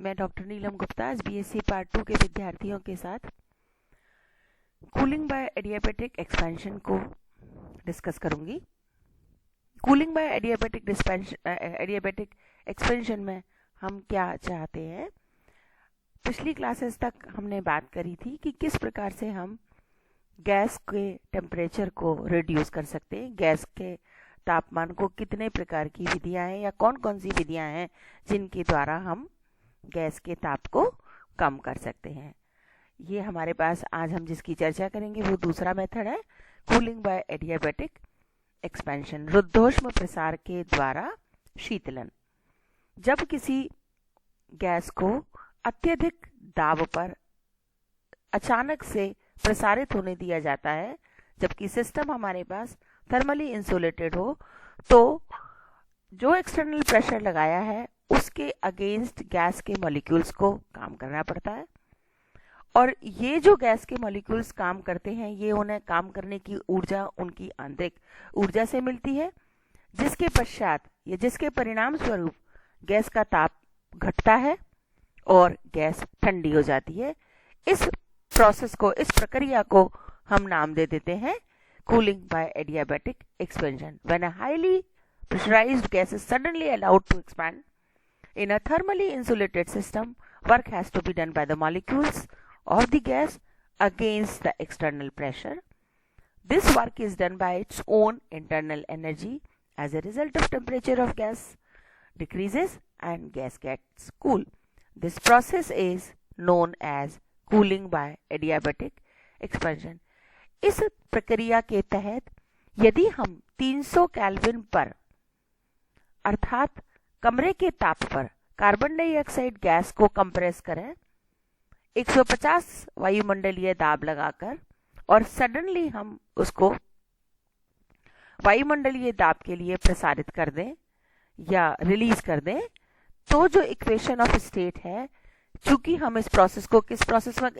मैं डॉक्टर नीलम गुप्ता आज BSc part 2 के विद्यार्थियों के साथ कूलिंग बाय एडियाबैटिक एक्सपेंशन को डिस्कस करूंगी। कूलिंग बाय एडियाबैटिक एक्सपेंशन में हम क्या चाहते हैं। पिछली क्लासेस तक हमने बात करी थी कि किस प्रकार से हम गैस के टेम्परेचर को रिड्यूस कर सकते हैं, गैस के तापमान को कितने प्रकार की विधियां हैं या कौन कौन सी विधियां हैं जिनके द्वारा हम गैस के ताप को कम कर सकते हैं। ये हमारे पास आज हम जिसकी चर्चा करेंगे वो दूसरा मेथड है कूलिंग बाय एडियाबैटिक एक्सपेंशन, रुद्धोष्म प्रसार के द्वारा शीतलन। जब किसी गैस को अत्यधिक दाब पर अचानक से प्रसारित होने दिया जाता है, जबकि सिस्टम हमारे पास थर्मली इंसुलेटेड हो, तो जो एक्सटर्नल प्रेशर लगाया है उसके अगेंस्ट गैस के मॉलिक्यूल्स को काम करना पड़ता है। और ये जो गैस के मॉलिक्यूल्स काम करते हैं, ये उन्हें काम करने की ऊर्जा उनकी आंतरिक ऊर्जा से मिलती है, जिसके पश्चात या जिसके परिणाम स्वरूप गैस का ताप घटता है और गैस ठंडी हो जाती है। इस प्रोसेस को, इस प्रक्रिया को हम नाम दे देते हैं cooling bye adiabatic expansion. When a highly pressurized gas is suddenly allowed to expand in a thermally insulated system, work has to be done by the molecules of the gas against the external pressure. This work is done by its own internal energy. As a result of temperature of gas decreases and gas gets cool. This process is known as cooling by adiabatic expansion. इस प्रक्रिया के तहत यदि हम 300 kelvin पर अर्थात कमरे के ताप पर कार्बन डाइऑक्साइड गैस को कंप्रेस करें 150 वायुमंडलीय दाब लगाकर और सडनली हम उसको वायुमंडलीय दाब के लिए प्रसारित कर दें या रिलीज कर दें, तो जो इक्वेशन ऑफ स्टेट है, चूंकि हम इस प्रोसेस को किस प्रोसेस में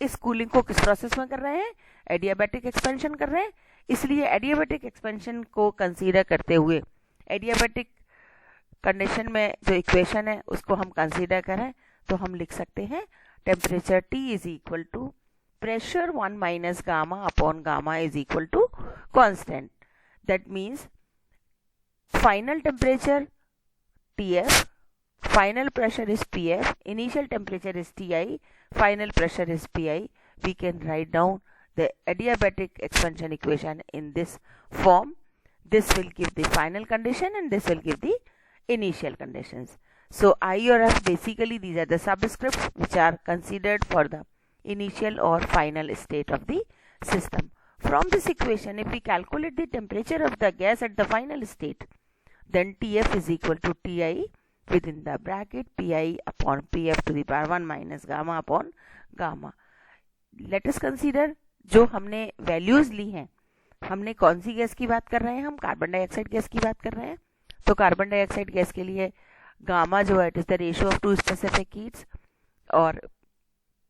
इस कूलिंग को किस प्रोसेस में कर रहे हैं, एडियाबैटिक एक्सपेंशन कर रहे हैं, इसलिए एडियाबैटिक एक्सपेंशन को कंसीडर करते हुए एडियाबैटिक कंडीशन में जो इक्वेशन है उसको हम कंसीडर करें तो हम लिख सकते हैं temperature T is equal to pressure 1 minus gamma upon gamma is equal to constant. That means final temperature TF, final pressure is PF, initial temperature is TI, final pressure is PI. We can write down the adiabatic expansion equation in this form. This will give the final condition and this will give the initial conditions. So I or F, basically these are the subscripts which are considered for the initial or final state of the system. From this equation, if we calculate the temperature of the gas at the final state, then TF is equal to TI within the bracket Pi upon Pf to the power 1 minus gamma upon gamma. Let us consider जो हमने values ली हैं, हमने कौन सी gas की बात कर रहे हैं, हम कार्बन डाइऑक्साइड गैस की बात कर रहे हैं। तो कार्बन डाइऑक्साइड गैस के लिए गामा जो है it is the ratio of two specific heats और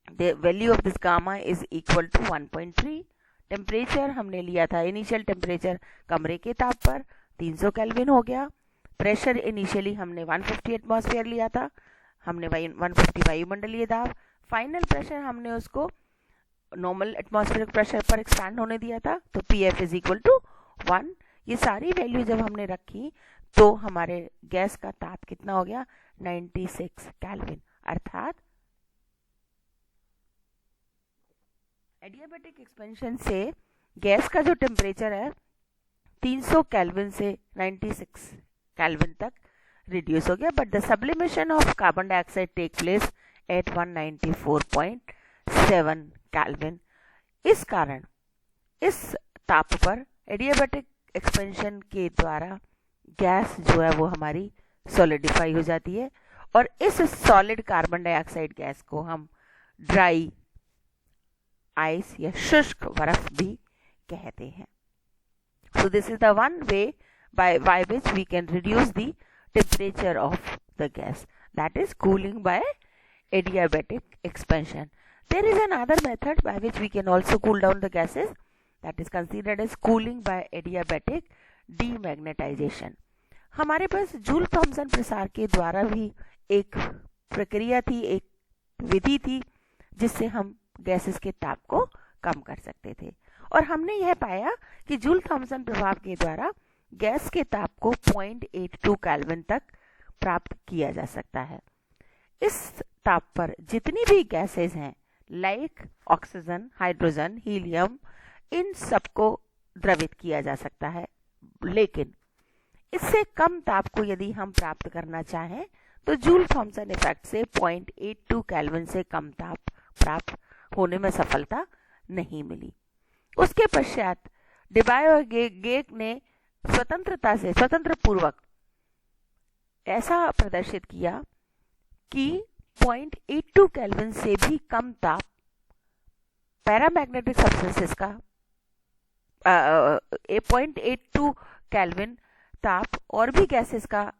the value of this gamma is equal to 1.3। Temperature हमने लिया था, इनिशियल टेम्परेचर कमरे के ताप पर 300 केल्विन हो गया। प्रेशर इनिशियली हमने 150 एटमॉस्फेयर लिया था, हमने 150 वायुमंडलीय दाब। फाइनल प्रेशर हमने उसको नॉर्मल एटमॉस्फेरिक प्रेशर पर एक्सपैंड होने दिया था, तो PF इज इक्वल टू 1। ये सारी वैल्यू जब हमने रखी तो हमारे गैस का ताप कितना हो गया 96 केल्विन। अर्थात एडियाबैटिक एक्सपेंशन से गैस का जो टेम्परेचर है 300 केल्विन से 96 केल्विन तक रिड्यूस हो गया, but the sublimation of carbon dioxide take place at 194.7 kelvin. इस कारण इस ताप पर एडियाबैटिक एक्सपेंशन के द्वारा गैस जो है वो हमारी सॉलिडिफाई हो जाती है और इस सॉलिड कार्बन डाइऑक्साइड गैस को हम ड्राई आइस या शुष्क बर्फ भी कहते हैं। So this is the one way by which we can reduce the temperature of the gas, that is cooling by adiabatic expansion. There is another method by which we can also cool down the gases, that is considered as cooling by adiabatic demagnetization. हमारे पास joule Thompson प्रसार के द्वारा भी एक प्रक्रिया थी, एक विधि थी जिससे हम गैसेस के ताप को कम कर सकते थे। और हमने यह पाया कि जूल थॉमसन प्रभाव के द्वारा गैस के ताप को 0.82 केल्विन तक प्राप्त किया जा सकता है। इस ताप पर जितनी भी गैसेस हैं लाइक ऑक्सीजन, हाइड्रोजन, हीलियम, इन सबको द्रवित किया जा सकता है, लेकिन इससे कम ताप को यदि हम प्राप्त करना चाहें तो जूल थॉमसन इफेक्ट से 0.82 केल्विन से कम ताप प्राप्त होने में सफलता नहीं मिली। उसके पश्चात डेबाय और गेक ने स्वतंत्र पूर्वक ऐसा प्रदर्शित किया कि 0.82 केल्विन से भी कम ताप पैरामैग्नेटिक सब्सटेंसेस का 0.82 केल्विन ताप और भी गैसेस का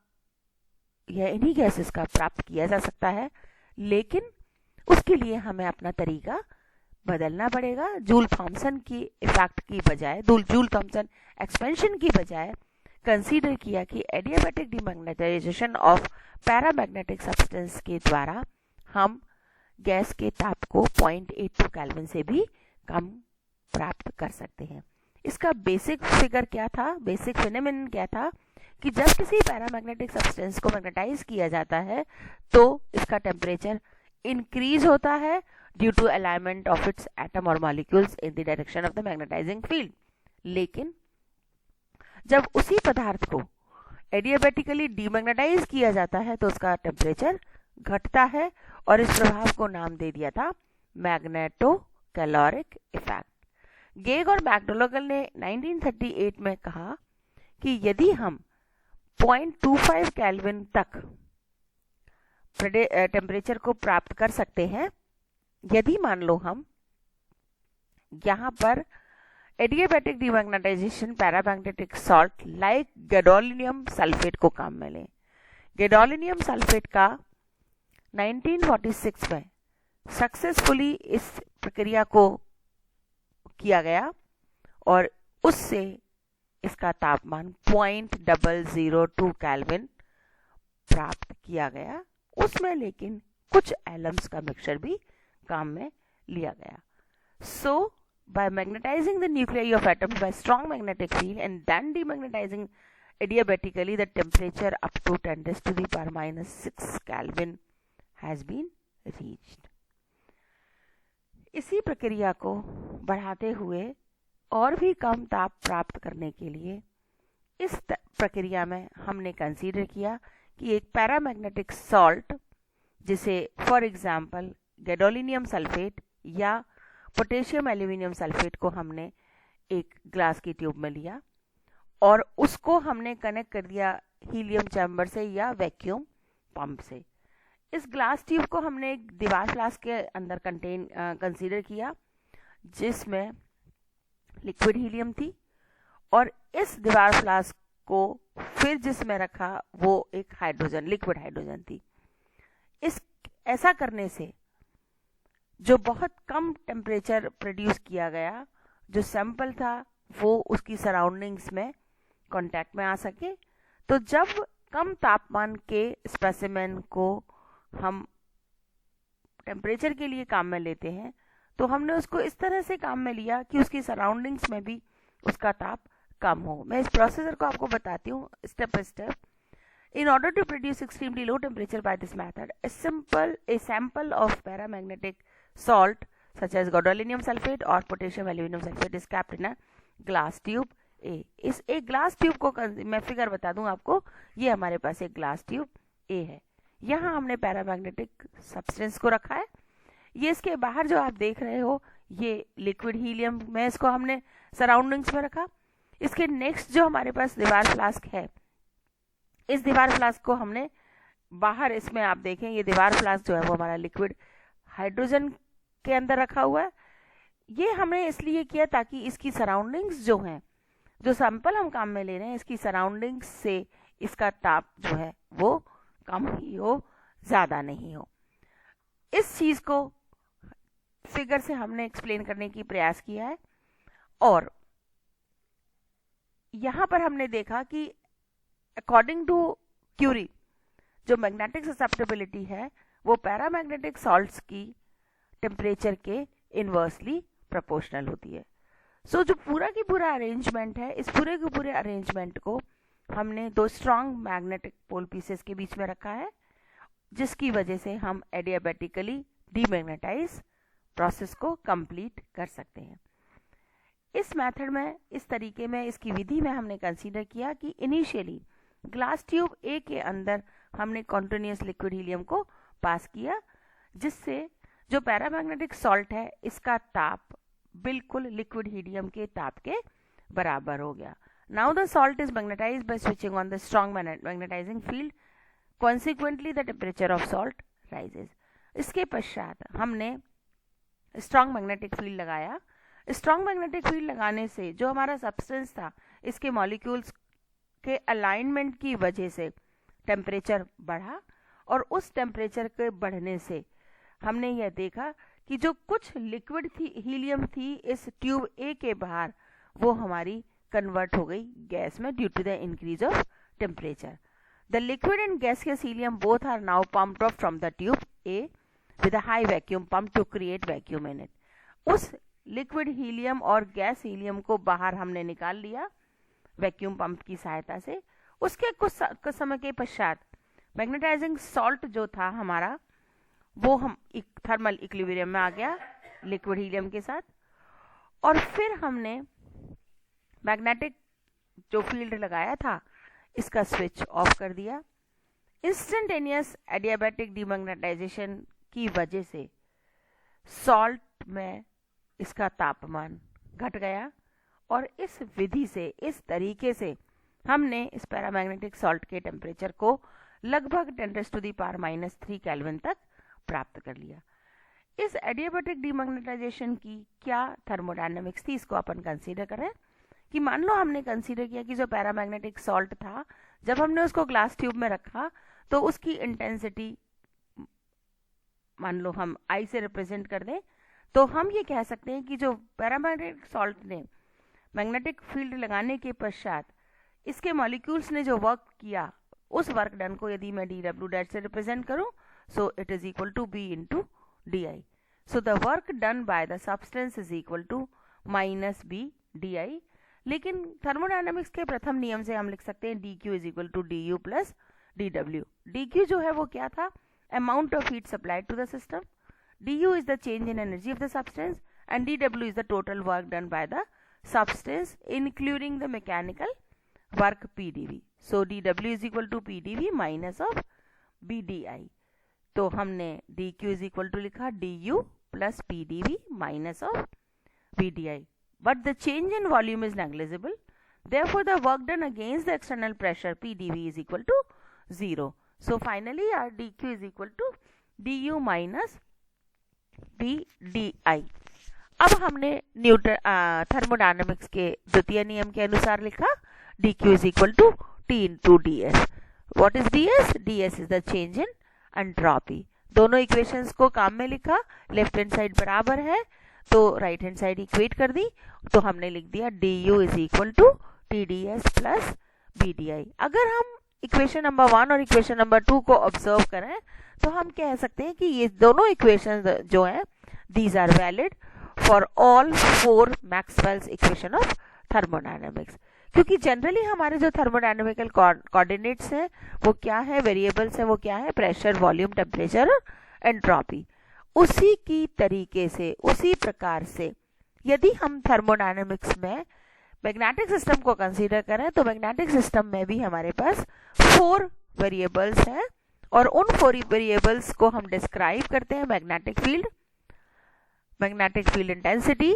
या इन्हीं गैसेस का प्राप्त किया जा सकता है, लेकिन उसके लिए हमें अपना तरीका बदलना पड़ेगा। जूल थॉमसन की इफेक्ट की बजाय, जूल थॉमसन एक्सपेंशन की बजाय कंसीडर किया कि adiabatic demagnetisation of paramagnetic substance के द्वारा हम गैस के ताप को 0.82 केल्विन से भी कम प्राप्त कर सकते हैं। इसका बेसिक फिगर क्या था, बेसिक फिनोमेनन क्या था कि जब किसी पैरामैग्नेटिक सब्सटेंस को मैग्नेटाइज किया जाता है तो इसका टेम्परेचर इंक्रीज होता है due to alignment of its atom और molecules in the direction of the magnetising field. लेकिन जब उसी पदार्थ को एडियाबैटिकली डीमैग्नेटाइज किया जाता है तो उसका टेम्परेचर घटता है और इस प्रभाव को नाम दे दिया था मैग्नेटो कैलोरिक इफेक्ट। गेग और मैकडोगल ने 1938 में कहा कि यदि हम 0.25 केल्विन तक टेम्परेचर को प्राप्त कर सकते हैं, यदि मान लो हम यहां पर adiabatic demagnetisation paramagnetic salt like gadolinium sulphate को काम में लें। गैडोलिनियम सल्फेट का 1946 में सक्सेसफुली इस प्रक्रिया को किया गया और उससे इसका तापमान 0.002 केल्विन प्राप्त किया गया। उसमें लेकिन कुछ एलम्स का मिक्सचर भी काम में लिया गया। So by magnetizing the nuclei of atoms by strong magnetic field and then demagnetizing adiabatically, the temperature up to 10⁻⁻⁶ Kelvin has been reached. इसी प्रक्रिया को बढ़ाते हुए और भी कम ताप प्राप्त करने के लिए इस प्रक्रिया में हमने कंसीडर किया कि एक पैरामैग्नेटिक सॉल्ट, जिसे फॉर एग्जांपल गैडोलिनियम सल्फेट या पोटेशियम एल्यूमिनियम सल्फेट को हमने एक ग्लास की ट्यूब में लिया और उसको हमने कनेक्ट कर दिया हीलियम चैम्बर से या वैक्यूम पंप से। इस ग्लास ट्यूब को हमने एक दीवार फ्लास्क के अंदर कंसीडर किया जिसमें लिक्विड हीलियम थी और इस दीवार फ्लास्क को फिर जिसमें रखा वो एक हाइड्रोजन, लिक्विड हाइड्रोजन थी। ऐसा करने से जो बहुत कम टेम्परेचर प्रोड्यूस किया गया, जो सैंपल था वो उसकी सराउंडिंग्स में कांटेक्ट में आ सके। तो जब कम तापमान के स्पेसिमेन को हम टेम्परेचर के लिए काम में लेते हैं तो हमने उसको इस तरह से काम में लिया कि उसकी सराउंडिंग्स में भी उसका ताप कम हो। मैं इस प्रोसीजर को आपको बताती हूँ step by step. In order to produce extremely low temperature by this method, a sample of paramagnetic salt such as gadolinium sulfate or potassium aluminum sulfate is kept in a glass tube A. इस एक glass tube को मैं figure बता दूं आपको, ये हमारे पास एक ग्लास ट्यूब A है। यहाँ हमने पैरामैग्नेटिक सब्सटेंस को रखा है। ये इसके बाहर जो आप देख रहे हो ये लिक्विड हीलियम में इसको हमने सराउंडिंग्स में रखा। इसके नेक्स्ट जो हमारे पास दीवार फ्लास्क है, इस दीवार फ्लास्क को हमने बाहर, इसमें आप देखें ये दीवार फ्लास्क जो है वो हमारा लिक्विड हाइड्रोजन के अंदर रखा हुआ है। ये हमने इसलिए किया ताकि इसकी सराउंडिंग्स जो हैं, जो सैंपल हम काम में ले रहे हैं, इसकी सराउंडिंग्स से इसका ताप जो है वो कम ही हो, ज्यादा नहीं हो। इस चीज को फिगर से हमने एक्सप्लेन करने की प्रयास किया है और यहां पर हमने देखा कि अकॉर्डिंग टू क्यूरी जो मैग्नेटिक ससेप्टेबिलिटी है वो पैरामैग्नेटिक सॉल्ट्स की टेम्परेचर के इन्वर्सली प्रोपोर्शनल होती है। सो जो पूरा की पूरा अरेंजमेंट है, इस पूरे के पूरे अरेंजमेंट को हमने दो स्ट्रॉन्ग मैग्नेटिक पोल पीसेस के बीच में रखा है, जिसकी वजह से हम एडियाबैटिकली डीमैग्नेटाइज प्रोसेस को कंप्लीट कर सकते हैं। इस मेथड में, इस तरीके में, इसकी विधि में हमने कंसीडर किया कि इनिशियली ग्लास ट्यूब ए के अंदर हमने कॉन्टिन्यूस लिक्विड हीलियम को पास किया, जिससे जो पैरामैग्नेटिक सॉल्ट है इसका ताप बिल्कुल लिक्विड हीलियम के ताप के बराबर हो गया। Now the salt is magnetised by switching on the strong magnetising field, consequently the temperature of salt rises. इसके पश्चात हमने स्ट्रॉन्ग मैग्नेटिक फील्ड लगाया। स्ट्रॉन्ग मैग्नेटिक फील्ड लगाने से जो हमारा सब्सटेंस था, इसके मॉलिक्यूल्स के अलाइनमेंट की वजह से टेम्परेचर बढ़ा, और उस टेम्परेचर के बढ़ने से हमने यह देखा कि जो कुछ लिक्विड हीलियम थी इस ट्यूब ए के बाहर, वो हमारी कन्वर्ट हो गई गैस में due to the increase of temperature. The liquid and gaseous helium both are now pumped off from the tube A with a high vacuum pump to create vacuum in it. उस liquid helium और gas helium को बाहर हमने निकाल लिया vacuum pump की सहायता से। उसके कुछ समय के पश्चात मैग्नेटाइजिंग सॉल्ट जो था हमारा, वो हम थर्मल इक्विलिब्रियम में आ गया लिक्विड हीलियम के साथ, और फिर हमने मैग्नेटिक जो फील्ड लगाया था इसका स्विच ऑफ कर दिया। इंस्टेंटेनियस एडियाबैटिक डीमैग्नेटाइजेशन की वजह से सॉल्ट में इसका तापमान घट गया, और इस विधि से, इस तरीके से हमने इस पैरामैग्नेटिक सॉल्ट के टेम्परेचर को लगभग 10⁻³ केल्विन तक प्राप्त कर लिया। इस एडियाबैटिक डीमैग्नेटाइजेशन की क्या थर्मोडायनेमिक्स थी, इसको अपन कंसीडर करें कि मान लो हमने कंसीडर किया कि जो पैरामैग्नेटिक सॉल्ट था, जब हमने उसको ग्लास ट्यूब में रखा तो उसकी इंटेंसिटी मान लो हम आई से रिप्रेजेंट कर दें, तो हम ये कह सकते हैं कि जो पैरामैग्नेटिक सॉल्ट ने मैग्नेटिक फील्ड लगाने के पश्चात इसके मॉलिक्यूल्स ने जो वर्क किया, उस वर्क डन को यदि मैं dW' से रिप्रेजेंट करूं, so it is equal to B into di. So the work done by the substance is equal to minus B di. लेकिन थर्मोडायनेमिक्स के प्रथम नियम से हम लिख सकते हैं dq is equal to du plus dw. dq जो है वो क्या था? Amount of heat supplied to the system. du is the change in energy of the substance and dw is the total work done by the substance including the mechanical work pdv. So dw is equal to pdv minus of bdi. तो हमने dq is equal to लिखा du plus pdv minus of bdi. But the change in volume is negligible. Therefore, the work done against the external pressure pdv is equal to 0. So finally, our dq is equal to du minus bdi. अब हमने thermodynamics के द्वितीय नियम के अनुसार लिखा dq is equal to T into ds. What is ds? ds is the change in entropy. दोनों equations को काम में लिखा, लेफ्ट हैंड साइड बराबर है तो राइट हैंड साइड इक्वेट कर दी, तो हमने लिख दिया du is equal to TdS plus BDI। अगर हम इक्वेशन नंबर 1 और इक्वेशन नंबर 2 को ऑब्जर्व करें तो हम कह सकते हैं कि ये दोनों इक्वेशन जो हैं these are valid for all 4 Maxwell's equation of thermodynamics, क्योंकि जनरली हमारे जो थर्मोडायनेमिकल कोऑर्डिनेट्स हैं वो क्या है, वेरिएबल्स हैं वो क्या है, प्रेशर, वॉल्यूम, टेम्परेचर और एंट्रोपी। उसी की तरीके से, उसी प्रकार से यदि हम थर्मोडायनेमिक्स में मैग्नेटिक सिस्टम को कंसीडर करें तो मैग्नेटिक सिस्टम में भी हमारे पास 4 वेरिएबल्स हैं और उन 4 वेरिएबल्स को हम डिस्क्राइब करते हैं मैग्नेटिक फील्ड इंटेंसिटी,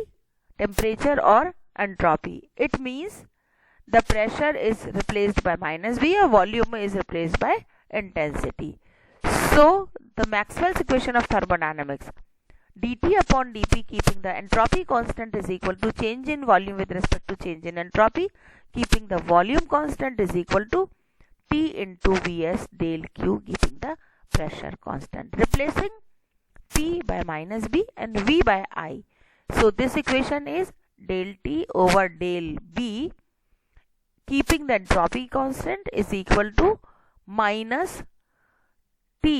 टेम्परेचर और entropy. It means the pressure is replaced by minus V or volume is replaced by intensity. So the Maxwell's equation of thermodynamics, dt upon dp keeping the entropy constant is equal to change in volume with respect to change in entropy, keeping the volume constant is equal to T into Vs del Q keeping the pressure constant, replacing P by minus B and V by I. So this equation is del T over del B keeping the entropy constant is equal to minus T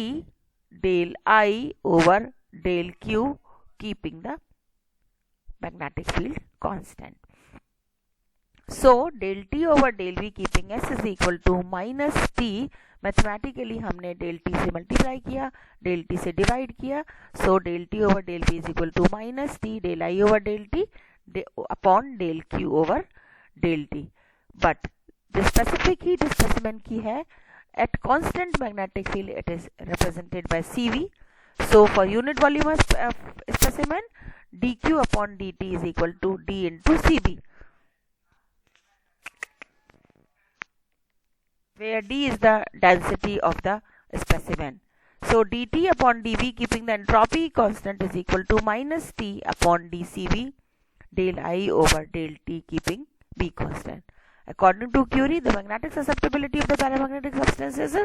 del I over del Q, keeping the magnetic field constant. So del T over del V keeping S is equal to minus T. Mathematically हमने del T से multiply किया, del T से divide किया, so del T over del V is equal to minus T del I over del T upon del Q over del T. But the specific heat specimen की है, at constant magnetic field it is represented by CV. So for unit volume of specimen, dq upon dt is equal to d into CB, where d is the density of the specimen. So dt upon dV, keeping the entropy constant, is equal to minus T upon dCV del I over del T, keeping V constant. According to Curie, the magnetic susceptibility of the paramagnetic substances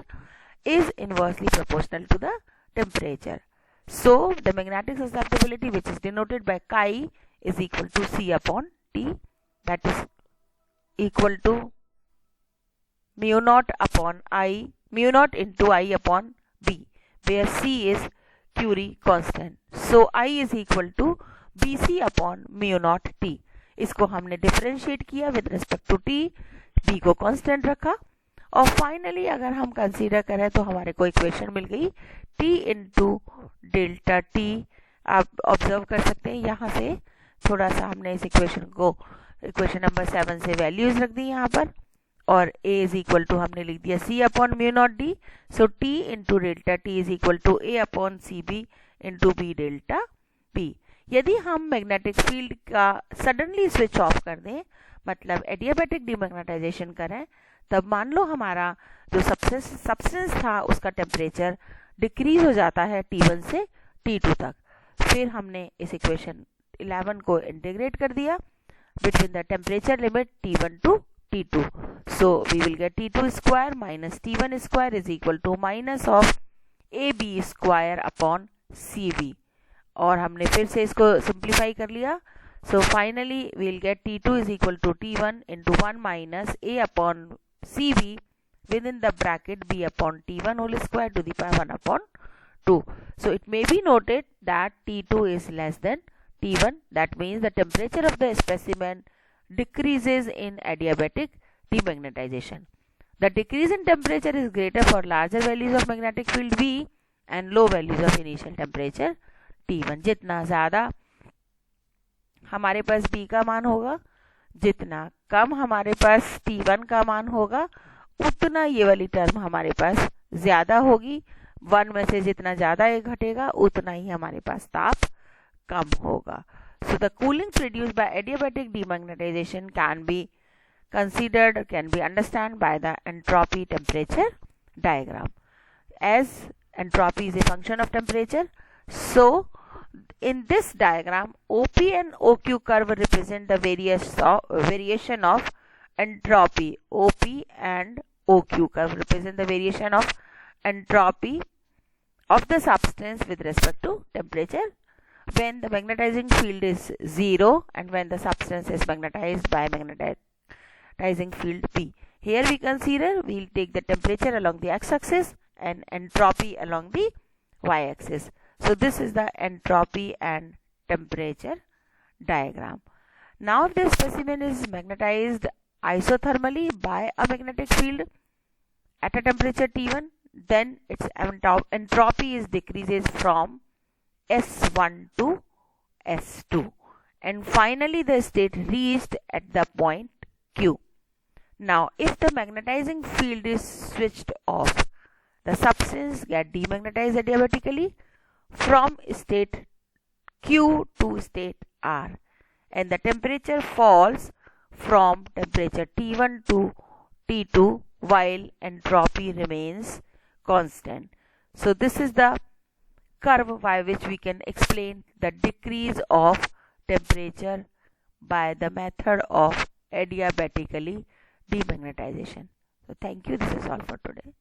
is inversely proportional to the temperature. So the magnetic susceptibility, which is denoted by chi, is equal to C upon T, that is equal to mu naught into I upon B, where C is Curie constant. So I is equal to BC upon mu naught T. इसको हमने differentiate किया with respect to T, B को constant रखा, और finally अगर हम consider करें तो हमारे को इक्वेशन मिल गई टी इंटू डेल्टा टी. आप ऑब्जर्व कर सकते हैं यहाँ से थोड़ा सा हमने इस इक्वेशन को इक्वेशन नंबर 7 से वैल्यूज रख दी यहाँ पर, और a इज इक्वल टू हमने लिख दिया c upon mu naught D. So t into delta T is equal to a upon C B into B delta B. यदि हम मैग्नेटिक फील्ड का सडनली स्विच ऑफ कर दें, मतलब एडियाबैटिक डीमैग्नेटाइजेशन करें, तब मान लो हमारा जो सब्सटेंस था उसका टेम्परेचर डिक्रीज हो जाता है T1 से T2 तक. फिर हमने इस इक्वेशन 11 को इंटीग्रेट कर दिया between the temperature limit T1 to T2. So we will get T2 square minus T1 square is equal to minus of AB square upon CV, और हमने फिर से इसको सिंप्लीफाई कर लिया. So finally we will get T2 is equal to T1 into 1 minus A upon CV within the bracket B upon T1 whole square to the power 1 upon 2. So it may be noted that T2 is less than T1. That means the temperature of the specimen decreases in adiabatic demagnetization. The decrease in temperature is greater for larger values of magnetic field V and low values of initial temperature T1. जितना ज़्यादा हमारे पास B का मान होगा, जितना कम हमारे पास T1 का मान होगा, उतना ये वाली टर्म हमारे पास ज्यादा होगी. 1 में से जितना ज्यादा ये घटेगा उतना ही हमारे पास ताप कम होगा. So the cooling produced by adiabatic demagnetization can be considered, can be understood by the entropy temperature diagram. As entropy is a function of temperature, so in this diagram OP and OQ curve represent the variation of entropy. OP and OQ curve represent the variation of entropy of the substance with respect to temperature when the magnetizing field is 0 and when the substance is magnetized by magnetizing field P. Here we consider, we will take the temperature along the x-axis and entropy along the y-axis. So this is the entropy and temperature diagram. Now if the specimen is magnetized isothermally by a magnetic field at a temperature T1, then its entropy is decreases from S1 to S2, and finally the state reached at the point Q. Now if the magnetizing field is switched off, the substance get demagnetized adiabatically from state Q to state R, and the temperature falls from temperature T1 to T2 while entropy remains constant. So this is the curve by which we can explain the decrease of temperature by the method of adiabatically demagnetization. So thank you. This is all for today.